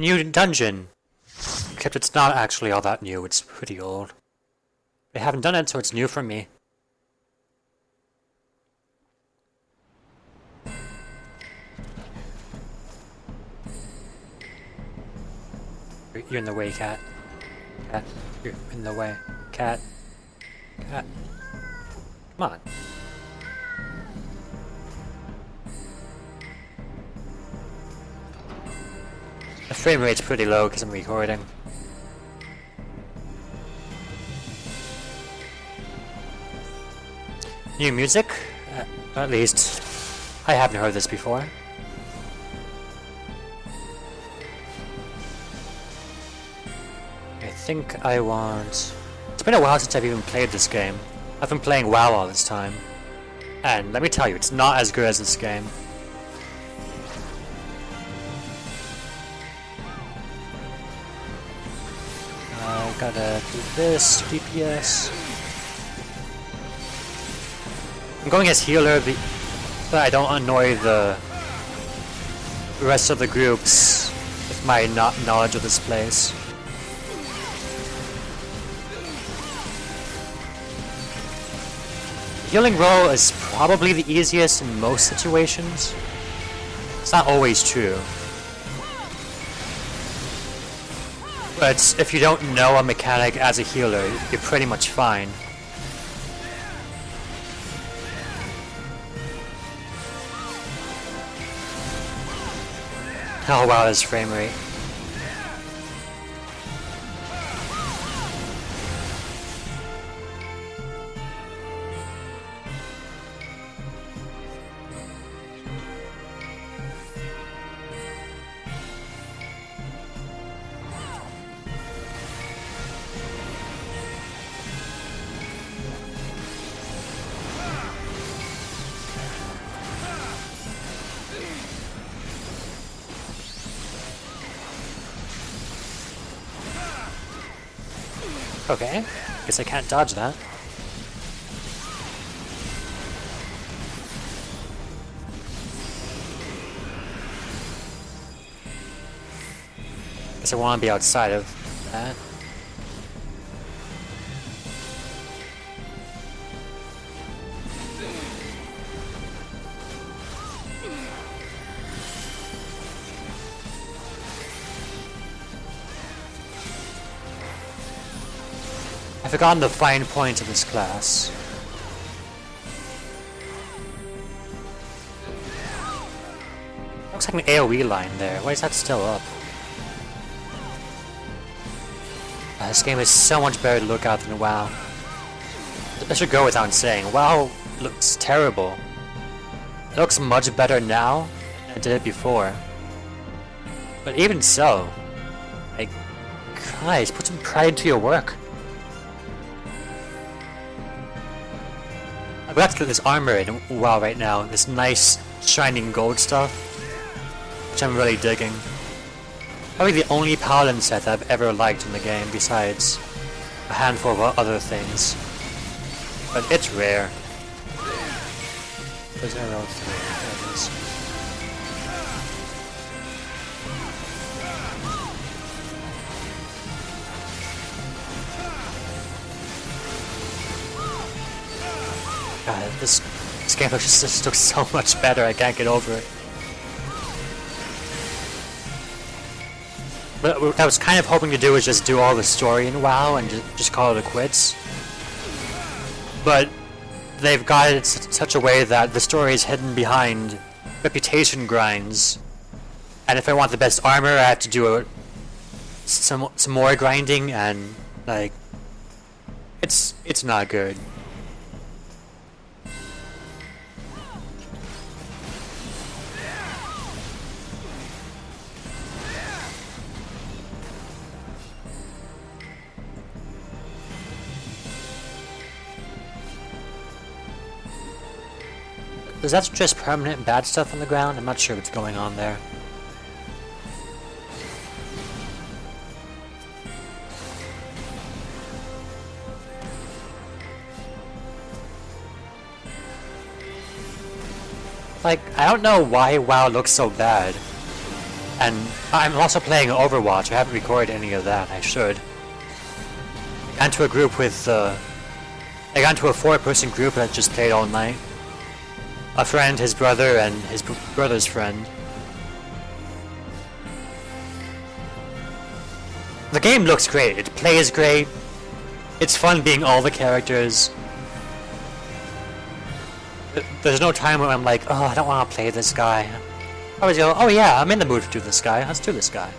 New dungeon! Except it's not actually all that new, it's pretty old. They haven't done it, so it's new for me. You're in the way, cat. Cat, you're in the way. Cat. Cat. Come on. The frame rate's pretty low because I'm recording. New music? At least, I haven't heard this before. I think I want... It's been a while since I've even played this game. I've been playing WoW all this time. And let me tell you, it's not as good as this game. I gotta do this, DPS. I'm going as healer, so that I don't annoy the rest of the groups with my knowledge of this place. Healing role is probably the easiest in most situations. It's not always true. But if you don't know a mechanic as a healer, you're pretty much fine. Oh wow, this frame rate. Okay, guess I can't dodge that. Guess I want to be outside of that. I've forgotten the fine points of this class. Looks like an AoE line there. Why is that still up? This game is so much better to look at than WoW. I should go without saying, WoW looks terrible. It looks much better now than it did before. But even so, like, guys, put some pride into your work. I've got to get this armor in WoW right now, this nice shining gold stuff, which I'm really digging. Probably the only paladin set I've ever liked in the game, besides a handful of other things. But it's rare. There's arrow 3, there it is. God, this game just looks so much better, I can't get over it. What I was kind of hoping to do is just do all the story in WoW and just call it quits. But they've got it in such a way that the story is hidden behind reputation grinds. And if I want the best armor, I have to do some more grinding, and like, it's not good. Is that just permanent bad stuff on the ground? I'm not sure what's going on there. Like, I don't know why WoW looks so bad. And I'm also playing Overwatch. I haven't recorded any of that. I should. I got into a group with, I got into a 4-person group that just played all night. A friend, his brother, and his brother's friend. The game looks great. It plays great. It's fun being all the characters. There's no time where I'm like, oh, I don't want to play this guy. I always go, oh yeah, I'm in the mood to do this guy. Let's do this guy.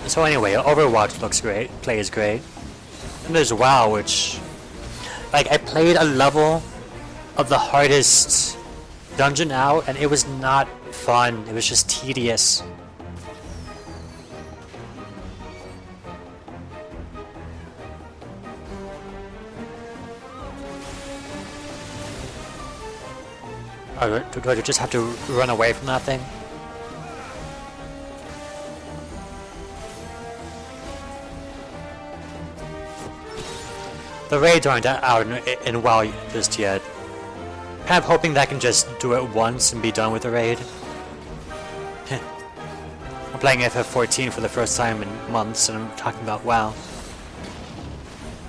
So anyway, Overwatch looks great, plays great. And there's WoW, which... Like, I played a level of the hardest dungeon out, and it was not fun. It was just tedious. Do I just have to run away from that thing? The raids aren't out in WoW just yet. Kind of hoping that I can just do it once and be done with the raid. I'm playing FF14 for the first time in months and I'm talking about WoW.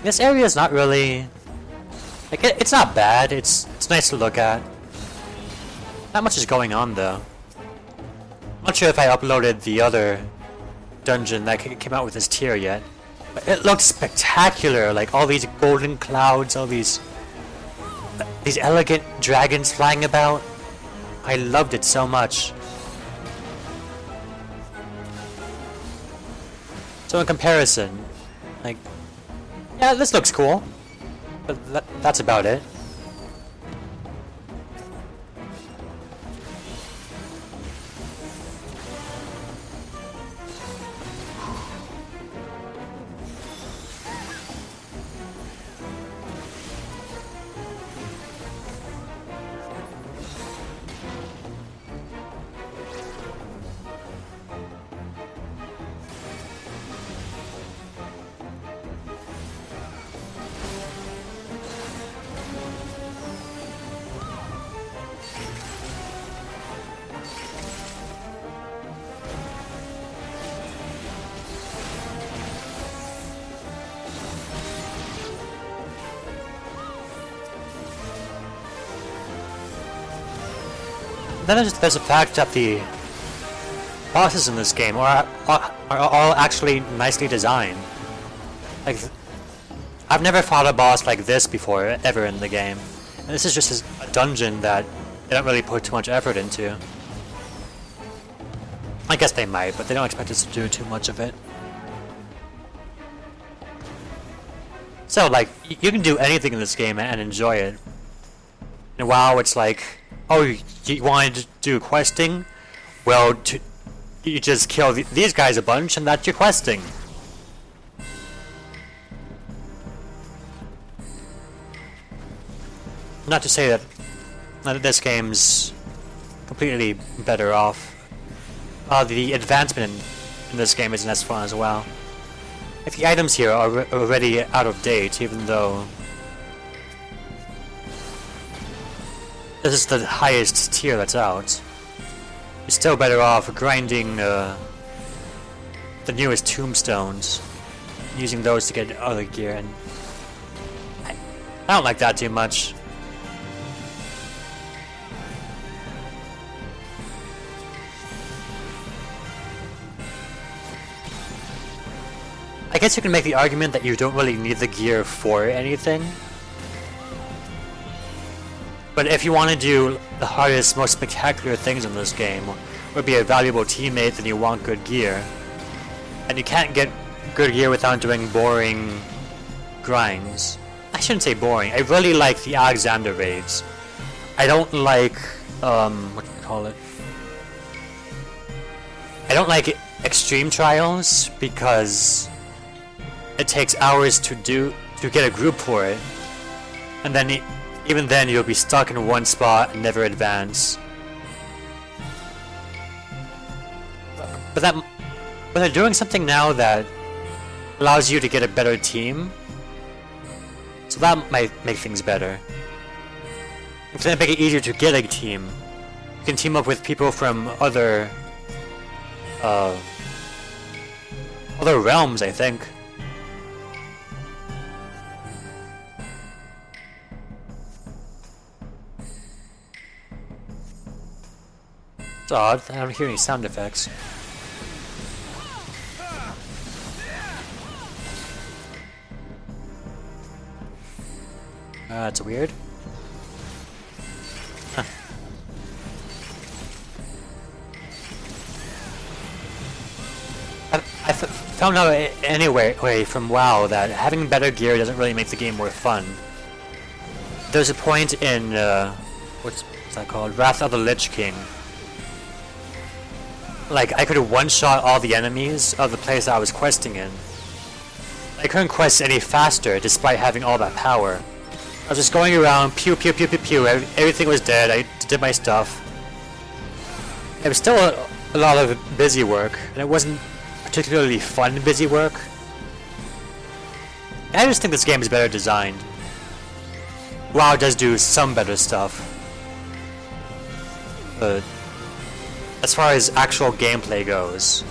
This area is not really... Like, it's not bad, it's nice to look at. Not much is going on though. I'm not sure if I uploaded the other dungeon that came out with this tier yet. It looks spectacular, like all these golden clouds, all these elegant dragons flying about. I loved it so much. So in comparison, like, yeah, this looks cool, but that's about it. Then there's the fact that the bosses in this game are all actually nicely designed. Like, I've never fought a boss like this before, ever in the game. And this is just a dungeon that they don't really put too much effort into. I guess they might, but they don't expect us to do too much of it. So, like, you can do anything in this game and enjoy it. And WoW, it's like, oh, you wanted to do questing? Well, you just kill these guys a bunch and that's your questing. Not to say that this game's completely better off. The advancement in this game isn't as fun as well. If the items here are already out of date, even though this is the highest tier that's out, you're still better off grinding the newest tombstones, using those to get other gear, and I don't like that too much. I guess you can make the argument that you don't really need the gear for anything. But if you want to do the hardest, most spectacular things in this game, or be a valuable teammate, then you want good gear. And you can't get good gear without doing boring grinds. I shouldn't say boring. I really like the Alexander raids. I don't like, what do you call it? I don't like extreme trials because it takes hours to get a group for it, and then even then you'll be stuck in one spot and never advance. But they're doing something now that allows you to get a better team, so that might make things better. If they make it easier to get a team, you can team up with people from other realms, I think. It's odd, I don't hear any sound effects. That's weird. Huh. I found out anyway from WoW that having better gear doesn't really make the game more fun. There's a point in what's that called? Wrath of the Lich King. Like, I could have one-shot all the enemies of the place I was questing in. I couldn't quest any faster despite having all that power. I was just going around, pew pew pew pew pew, everything was dead, I did my stuff. It was still a lot of busy work, and it wasn't particularly fun busy work. I just think this game is better designed. WoW does do some better stuff, but as far as actual gameplay goes,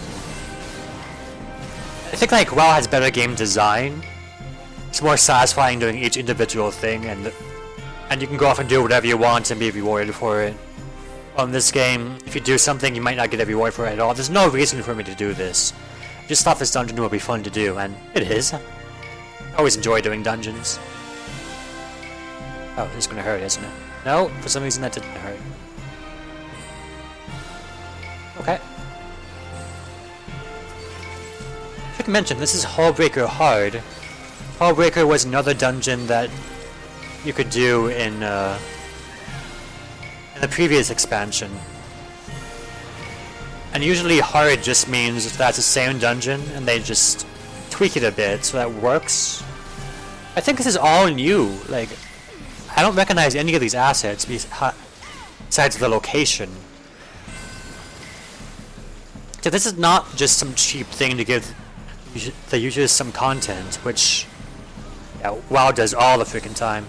I think like WoW has better game design. It's more satisfying doing each individual thing, and you can go off and do whatever you want and be rewarded for it. On this game, if you do something, you might not get a reward for it at all. There's no reason for me to do this. I just thought this dungeon would be fun to do, and it is. I always enjoy doing dungeons. Oh, it's gonna hurt, isn't it? No, for some reason that didn't hurt. Okay. Quick mention, this is Hullbreaker Hard. Hullbreaker was another dungeon that you could do in the previous expansion. And usually hard just means that's the same dungeon and they just tweak it a bit so that works. I think this is all new. Like, I don't recognize any of these assets besides the location. So this is not just some cheap thing to give the users some content, which yeah, WoW does all the freaking time.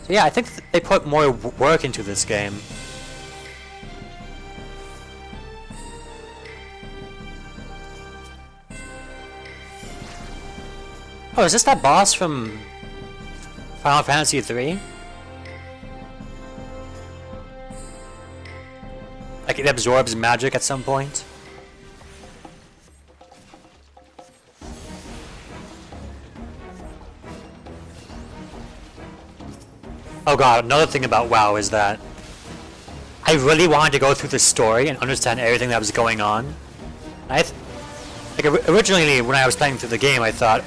So yeah, I think they put more work into this game. Oh, is this that boss from Final Fantasy III? Like it absorbs magic at some point? Oh god, another thing about WoW is that I really wanted to go through the story and understand everything that was going on. Originally, when I was playing through the game, I thought,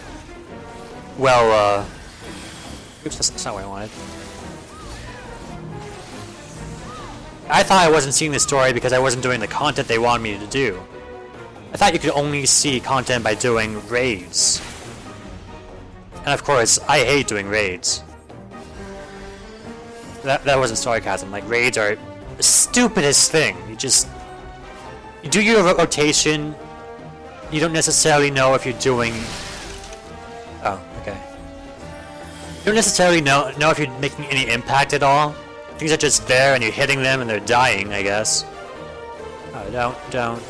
well, oops, that's not what I wanted. I thought I wasn't seeing the story because I wasn't doing the content they wanted me to do. I thought you could only see content by doing raids. And of course, I hate doing raids. That wasn't sarcasm. Like, raids are the stupidest thing. You do your rotation. You don't necessarily know if you're doing. Oh, okay. You don't necessarily know if you're making any impact at all. Things are just there, and you're hitting them, and they're dying. I guess. Oh, don't.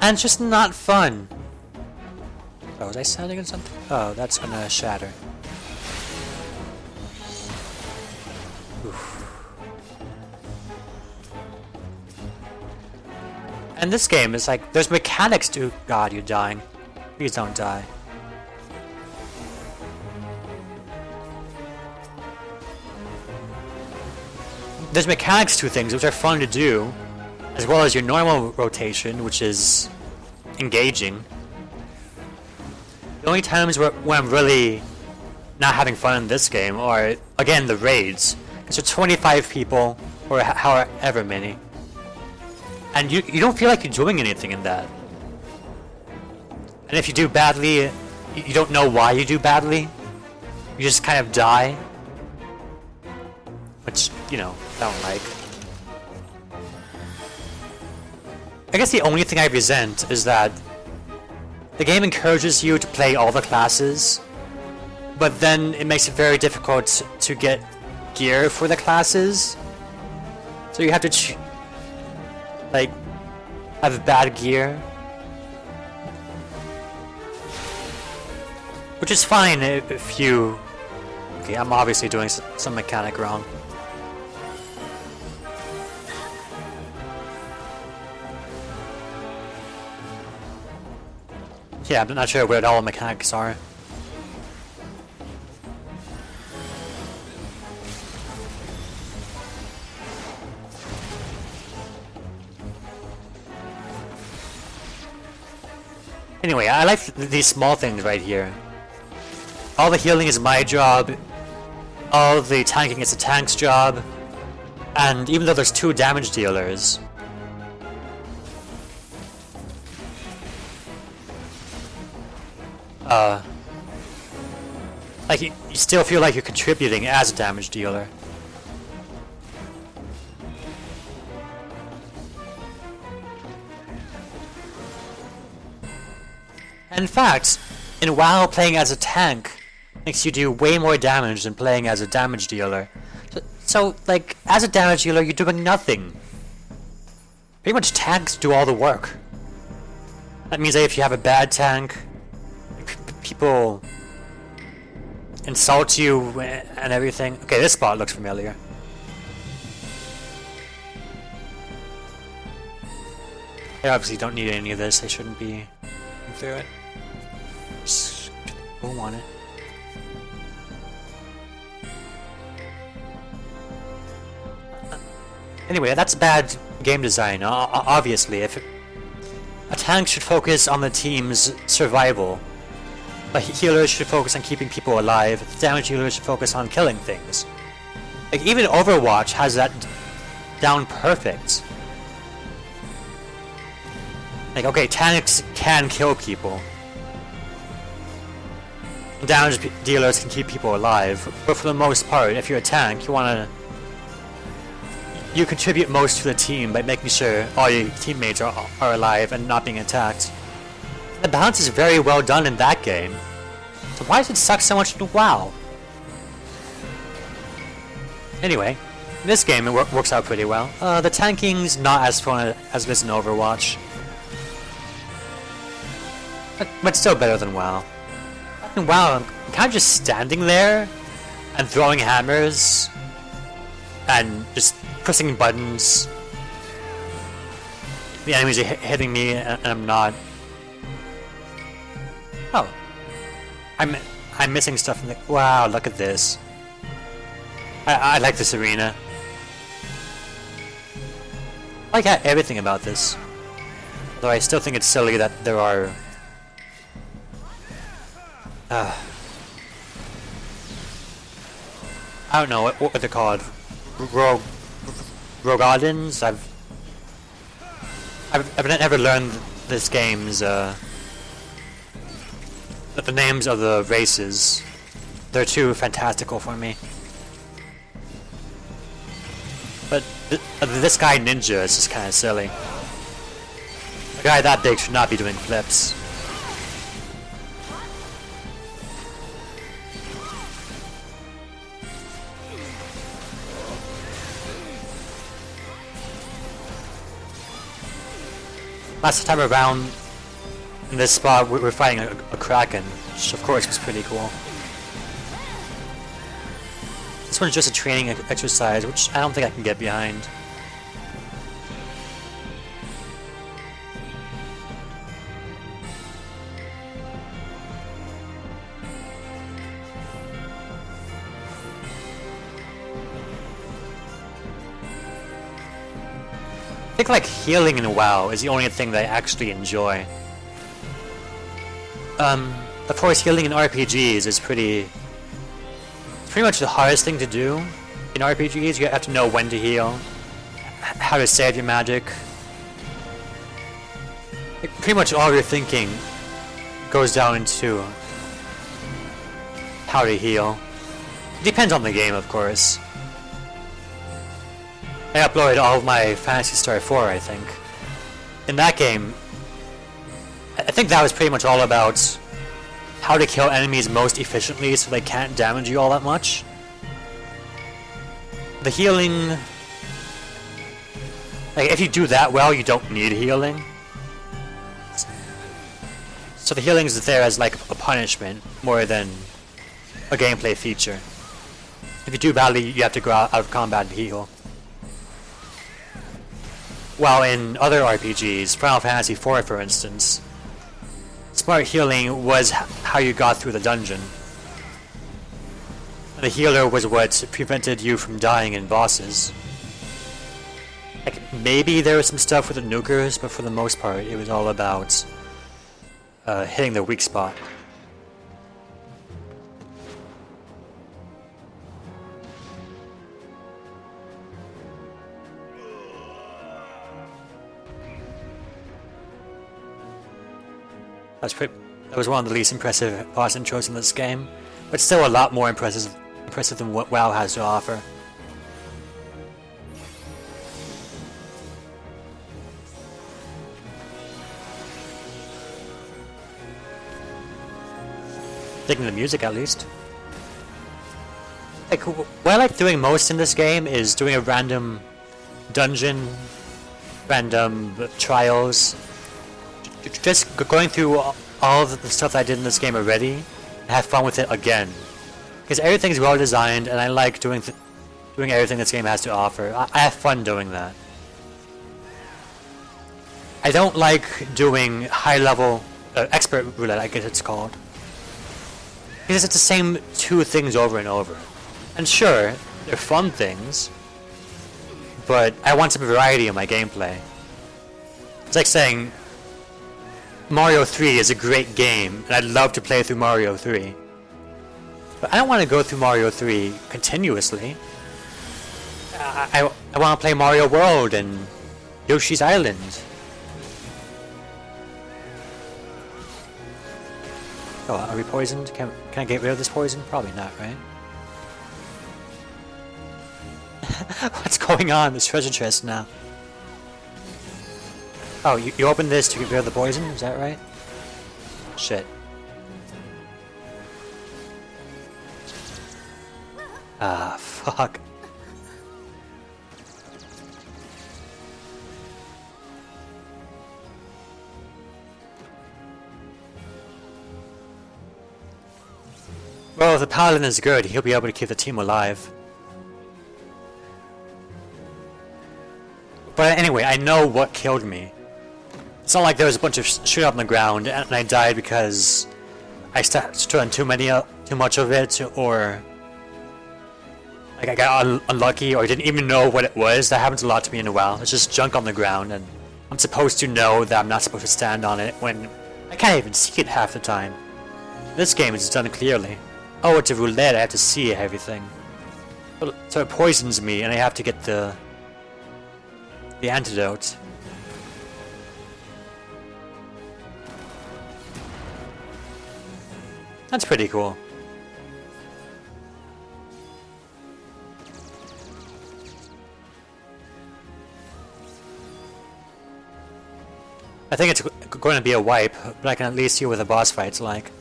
And it's just not fun. Oh, was I sounding on something? Oh, that's gonna shatter. Oof. And this game is like, there's mechanics to... God, you're dying. Please don't die. There's mechanics to things which are fun to do, as well as your normal rotation, which is engaging. The only times when I'm really not having fun in this game are, again, the raids. So 25 people, or however many. And you don't feel like you're doing anything in that. And if you do badly, you don't know why you do badly. You just kind of die. Which, you know, I don't like. I guess the only thing I resent is that the game encourages you to play all the classes, but then it makes it very difficult to get gear for the classes. So you have to like have bad gear, which is fine if you... Okay, I'm obviously doing some mechanic wrong. Yeah, I'm not sure what all mechanics are. Anyway, I like these small things right here. All the healing is my job. All the tanking is the tank's job. And even though there's 2 damage dealers, like you still feel like you're contributing as a damage dealer. And in fact, in WoW, playing as a tank makes you do way more damage than playing as a damage dealer. So like, as a damage dealer, you're doing nothing. Pretty much tanks do all the work. That means that if you have a bad tank, people insult you and everything. Okay, this spot looks familiar. They obviously don't need any of this. They shouldn't be through it. Just boom on it. Anyway, that's bad game design. Obviously, if a tank should focus on the team's survival, but healers should focus on keeping people alive. The damage healers should focus on killing things. Like, even Overwatch has that down perfect. Like, okay, tanks can kill people. Damage dealers can keep people alive, but for the most part, if you're a tank, you contribute most to the team by making sure all your teammates are alive and not being attacked. The balance is very well done in that game. So why does it suck so much in WoW? Anyway, in this game it works out pretty well. The tanking's not as fun as it is in Overwatch. But still better than WoW. In WoW, I'm kind of just standing there and throwing hammers and just pressing buttons. The enemies are hitting me and I'm not. Oh. I'm missing stuff in the... Wow, look at this. I like this arena. I like everything about this. Though I still think it's silly that there are... I don't know what they're called. Rogadins? I've never learned this game's the names of the races. They're too fantastical for me. But this guy ninja is just kind of silly. A guy that big should not be doing flips. Last time around, in this spot, we were fighting a Kraken, which of course was pretty cool. This one's just a training exercise, which I don't think I can get behind. I think like healing in WoW is the only thing that I actually enjoy. Of course, healing in RPGs is pretty much the hardest thing to do. in RPGs, you have to know when to heal, how to save your magic. Like, pretty much all your thinking goes down into how to heal. It depends on the game, of course. I uploaded all of my Phantasy Star 4, I think. In that game, I think that was pretty much all about how to kill enemies most efficiently so they can't damage you all that much. The healing... like, if you do that well, you don't need healing. So the healing is there as like a punishment more than a gameplay feature. If you do badly, you have to go out of combat and heal. While in other RPGs, Final Fantasy IV for instance, smart healing was how you got through the dungeon. The healer was what prevented you from dying in bosses. Like, maybe there was some stuff with the nukers, but for the most part, it was all about hitting the weak spot. That was one of the least impressive boss intros in this game, but still a lot more impressive than what WoW has to offer. Digging the music at least. Like, what I like doing most in this game is doing a random dungeon, random trials. Just going through all of the stuff that I did in this game already and have fun with it again. Because everything's well designed and I like doing everything this game has to offer. I have fun doing that. I don't like doing high level, expert roulette I guess it's called. Because it's the same two things over and over. And sure, they're fun things, but I want some variety in my gameplay. It's like saying Mario 3 is a great game, and I'd love to play through Mario 3. But I don't want to go through Mario 3 continuously. I want to play Mario World and Yoshi's Island. Oh, are we poisoned? Can I get rid of this poison? Probably not, right? What's going on? This treasure chest now. Oh, you opened this to get rid of the poison? Is that right? Shit. Ah, fuck. Well, if the paladin is good, he'll be able to keep the team alive. But anyway, I know what killed me. It's not like there was a bunch of shit on the ground and I died because I stood on too much of it, or like I got unlucky or didn't even know what it was. That happens a lot to me in a while. It's just junk on the ground and I'm supposed to know that I'm not supposed to stand on it when I can't even see it half the time. This game is done clearly. Oh, it's a roulette, I have to see everything. So it poisons me and I have to get the antidote. That's pretty cool. I think it's going to be a wipe, but I can at least see what the boss fight's like.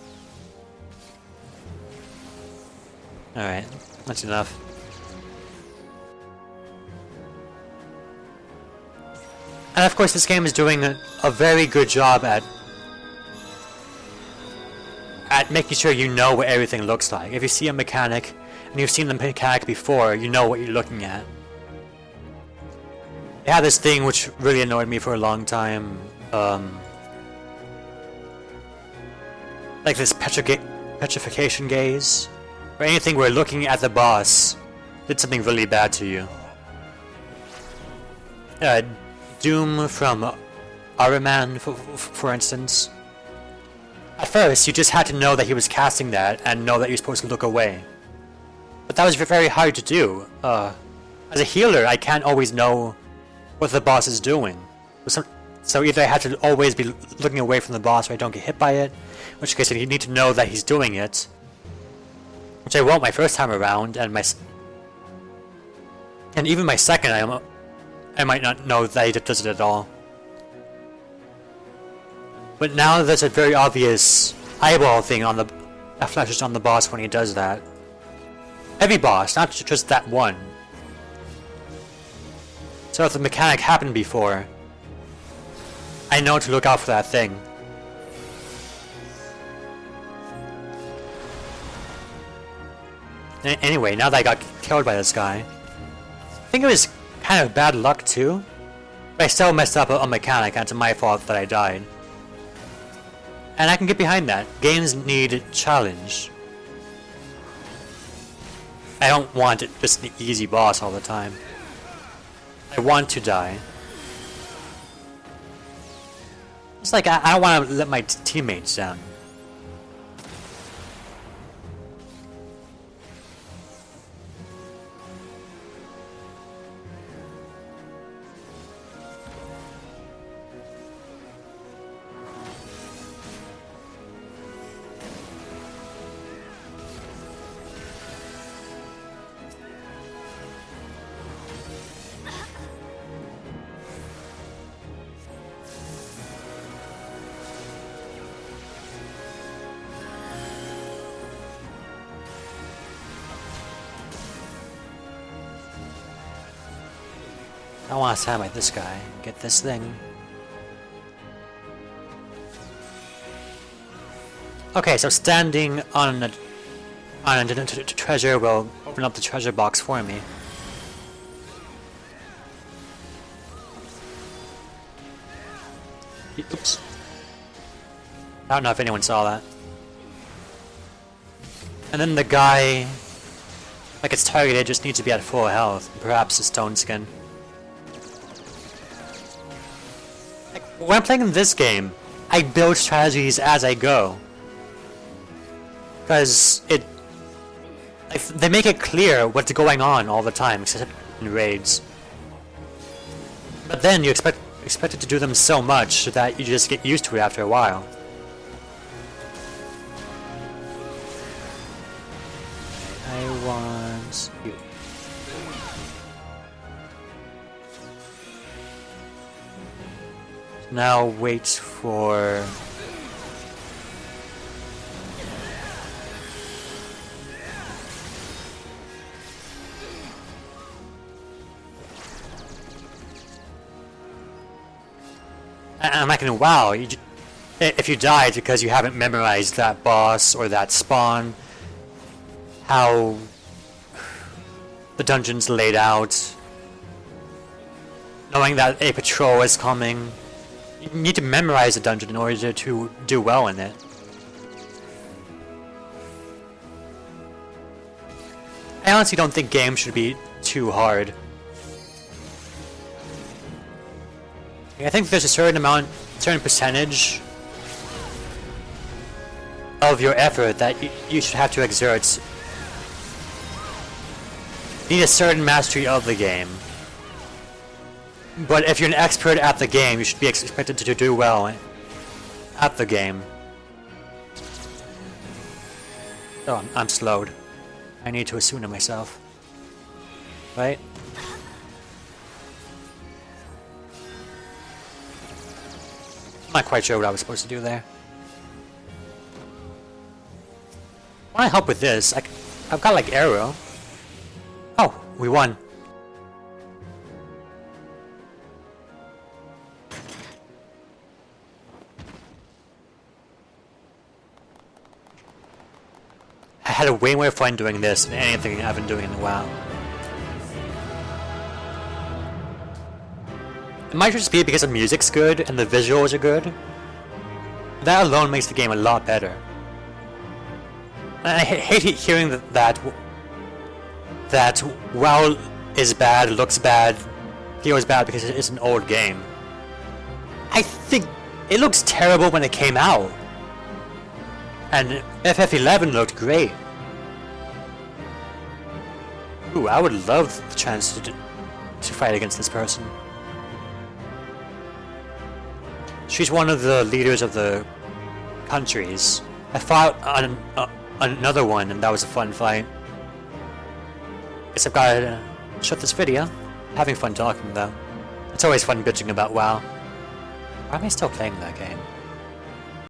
Alright, that's enough. And of course this game is doing a very good job at making sure you know what everything looks like. If you see a mechanic, and you've seen the mechanic before, you know what you're looking at. It had this thing which really annoyed me for a long time. Like this petrification gaze. Or anything where looking at the boss did something really bad to you. Doom from Ahriman, for instance. At first, you just had to know that he was casting that and know that you're supposed to look away. But that was very hard to do. As a healer, I can't always know what the boss is doing. So either I have to always be looking away from the boss so I don't get hit by it, in which case you need to know that he's doing it. Which I won't my first time around, and even my second, I might not know that he does it at all. But now there's a very obvious eyeball thing on that flashes on the boss when he does that. Every boss, not just that one. So if the mechanic happened before, I know to look out for that thing. Anyway, now that I got killed by this guy, I think it was kind of bad luck too, but I still messed up a mechanic and it's my fault that I died. And I can get behind that. Games need challenge. I don't want just an easy boss all the time. I want to die. It's like I don't want to let my teammates down. I want to stand by this guy, get this thing. Okay, so standing on a treasure will open up the treasure box for me. Oops. I don't know if anyone saw that. And then the guy, like it's targeted, just needs to be at full health. Perhaps a stone skin. When I'm playing this game, I build strategies as I go. Because they make it clear what's going on all the time, except in raids. But then you expect it to do them so much that you just get used to it after a while. I want you. Now wait for... I'm not gonna wow, if you died because you haven't memorized that boss or that spawn, how the dungeon's laid out, knowing that a patrol is coming. You need to memorize the dungeon in order to do well in it. I honestly don't think games should be too hard. I think there's a certain percentage of your effort that you should have to exert. You need a certain mastery of the game. But if you're an expert at the game, you should be expected to do well at the game. Oh, I'm slowed. I need to attune to myself. Right? I'm not quite sure what I was supposed to do there. I want to help with this. I've got like arrow. Oh, we won. I had a way more fun doing this than anything I've been doing in a while. It might just be because the music's good and the visuals are good. That alone makes the game a lot better. And I hate hearing that WoW is bad, looks bad, feels bad because it's an old game. I think it looks terrible when it came out. And FF11 looked great. Ooh, I would love the chance to fight against this person. She's one of the leaders of the countries. I fought on another one, and that was a fun fight. Guess I've got to shut this video. Having fun talking, though. It's always fun bitching about WoW. Why am I still playing that game?